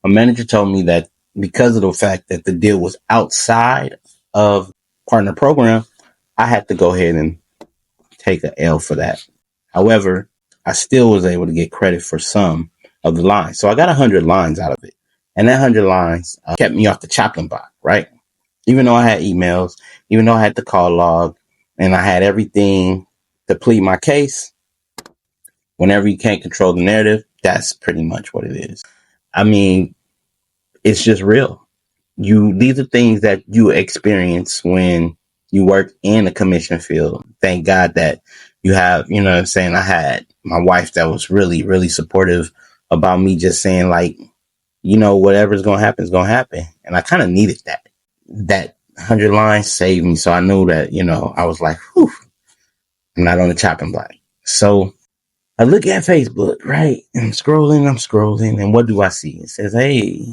My manager told me that because of the fact that the deal was outside of partner program, I had to go ahead and take a L for that. However, I still was able to get credit for some of the lines. So I got 100 lines out of it. And that 100 lines kept me off the chopping block, right? Even though I had emails, even though I had the call log, and I had everything to plead my case, whenever you can't control the narrative, that's pretty much what it is. I mean, it's just real. These are things that you experience when you work in the commission field. Thank God that you have, you know what I'm saying? I had my wife that was really, really supportive about me just saying, like, you know, whatever's going to happen is going to happen. And I kind of needed that. That 100 lines saved me. So I knew that, you know, I was like, whew, I'm not on the chopping block. So I look at Facebook, right? And I'm scrolling. And what do I see? It says, hey,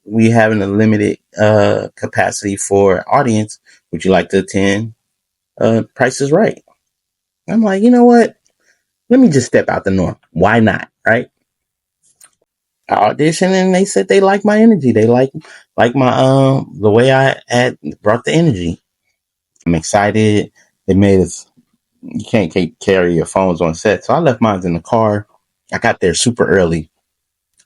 we having a limited capacity for audience. Would you like to attend Price is Right? I'm like, you know what? Let me just step out the norm. Why not? Right? I auditioned and they said they like my energy. They like my the way I had brought the energy. I'm excited. They made us you can't carry your phones on set. So I left mine in the car. I got there super early,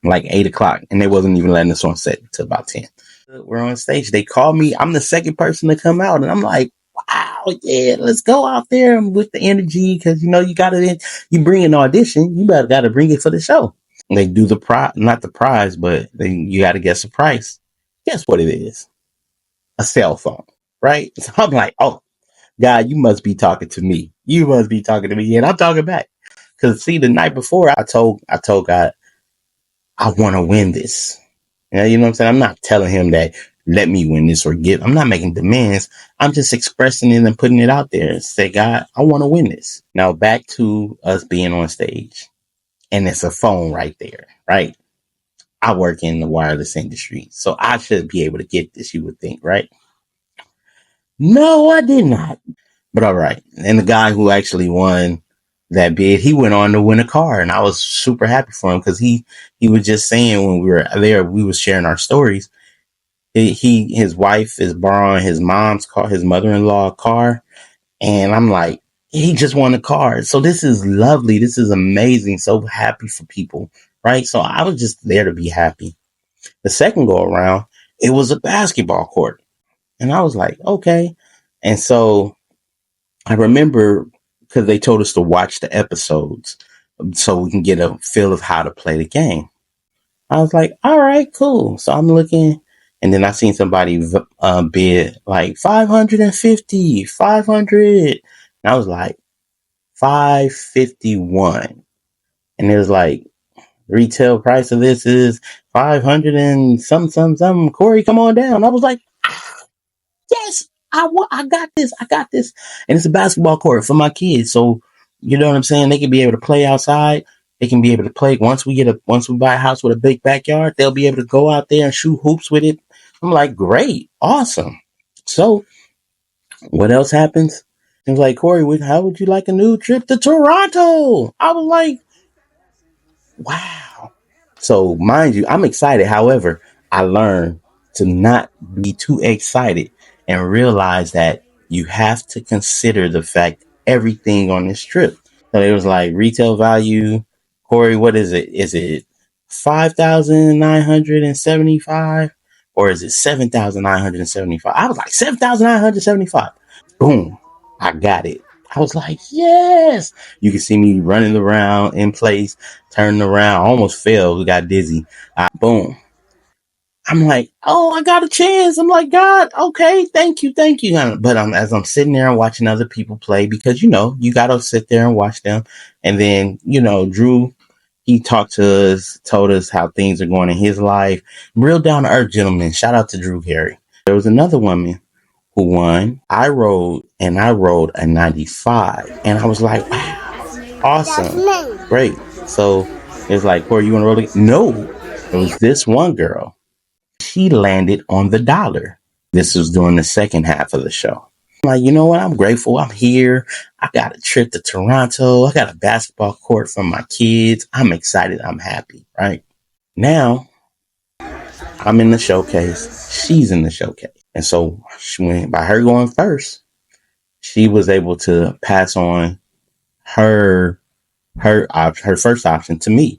like 8 o'clock, and they wasn't even letting us on set until about 10. We're on stage. They call me. I'm the second person to come out, and I'm like, wow, yeah, let's go out there with the energy because you know you bring an audition, you got to bring it for the show. They do the prize, not the prize, but you got to guess the price. Guess what it is? A cell phone, right? So I'm like, oh, God, you must be talking to me. You must be talking to me, and I'm talking back. Because see, the night before, I told God, I want to win this. You know what I'm saying? I'm not telling him that let me win this or give. I'm not making demands. I'm just expressing it and putting it out there and say, God, I want to win this. Now back to us being on stage, and it's a phone right there, right? I work in the wireless industry, so I should be able to get this, you would think, right? No, I did not. But all right. And the guy who actually won that bid, he went on to win a car, and I was super happy for him because he was just saying when we were there, we was sharing our stories. His wife is borrowing his mom's car, his mother-in-law car, and I'm like, he just won a car. So this is lovely. This is amazing. So happy for people, right? So I was just there to be happy. The second go around, it was a basketball court, and I was like, okay. And so I remember because they told us to watch the episodes so we can get a feel of how to play the game. I was like, all right, cool. So I'm looking, and then I seen somebody bid like 550, 500. And I was like, 551. And it was like, retail price of this is 500 and some. Corey, come on down. I was like, yes, I got this. I got this. And it's a basketball court for my kids. So, you know what I'm saying? They can be able to play outside. They can be able to play once we buy a house with a big backyard, they'll be able to go out there and shoot hoops with it. I'm like, great, awesome. So what else happens? He was like, Corey, how would you like a new trip to Toronto? I was like, wow. So mind you, I'm excited. However, I learned to not be too excited and realize that you have to consider the fact everything on this trip. So it was like retail value. Corey, what is it? Is it 5,975 or is it 7,975? I was like 7,975. Boom. I got it. I was like, yes. You can see me running around in place, turning around. I almost fell. We got dizzy. Boom. I'm like, oh, I got a chance. I'm like, God, okay, thank you. But as I'm sitting there and watching other people play, because, you know, you got to sit there and watch them. And then, you know, Drew, he talked to us, told us how things are going in his life. Real down to earth gentleman. Shout out to Drew Carey. There was another woman who won. I rode a 95. And I was like, wow, awesome. Great. So it's like, Corey, you want to roll it? No, it was this one girl. She landed on the dollar. This was during the second half of the show. I'm like, you know what? I'm grateful. I'm here. I got a trip to Toronto. I got a basketball court for my kids. I'm excited. I'm happy. Right now, I'm in the showcase. She's in the showcase. And so by her going first, she was able to pass on her her first option to me.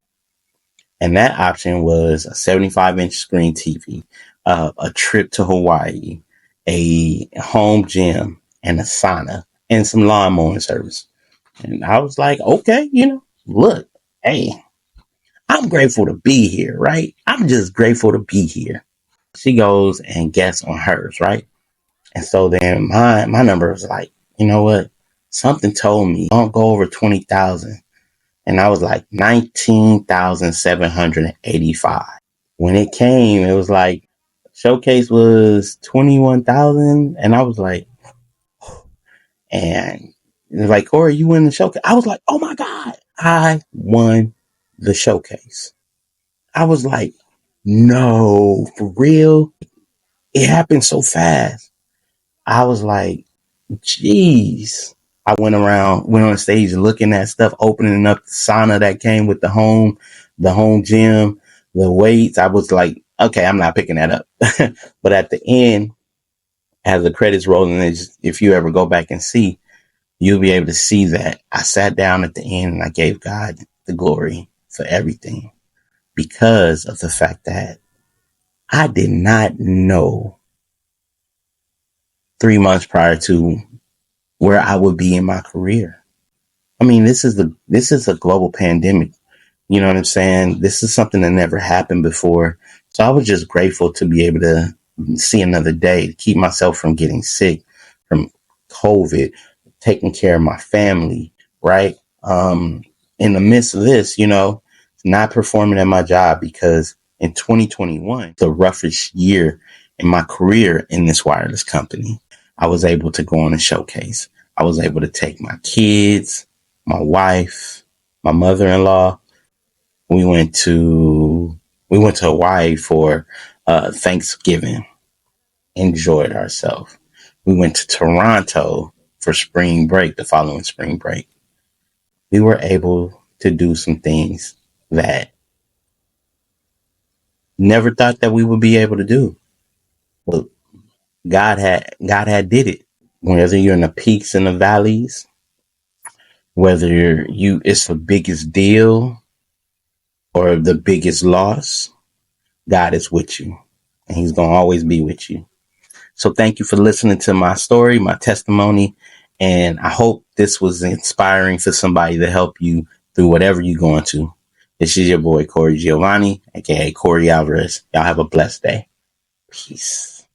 And that option was a 75-inch screen TV, a trip to Hawaii, a home gym, and a sauna, and some lawn mowing service. And I was like, okay, look, hey, I'm grateful to be here, right? I'm just grateful to be here. She goes and gets on hers, right? And so then my number was like, you know what? Something told me don't go over 20,000. And I was like 19,785. When it came, it was like showcase was 21,000. And I was like, and it was like, Corey, you win the showcase. I was like, oh my God, I won the showcase. I was like, no, for real? It happened so fast. I was like, jeez. I went on stage looking at stuff, opening up the sauna that came with the home gym, the weights. I was like, okay, I'm not picking that up. But at the end, as the credits rolling, if you ever go back and see, you'll be able to see that I sat down at the end and I gave God the glory for everything because of the fact that I did not know 3 months prior to where I would be in my career. I mean, this is a global pandemic. You know what I'm saying? This is something that never happened before. So I was just grateful to be able to see another day, to keep myself from getting sick, from COVID, taking care of my family, right? In the midst of this, not performing at my job because in 2021, the roughest year in my career in this wireless company, I was able to go on a showcase. I was able to take my kids, my wife, my mother-in-law. We went to Hawaii for Thanksgiving. Enjoyed ourselves. We went to Toronto for spring break, the following spring break. We were able to do some things that never thought that we would be able to do. But God had did it. Whether you're in the peaks and the valleys, whether it's the biggest deal or the biggest loss, God is with you. And he's going to always be with you. So thank you for listening to my story, my testimony. And I hope this was inspiring for somebody to help you through whatever you're going to. This is your boy, Corey Giovanni, aka Corey Alvarez. Y'all have a blessed day. Peace.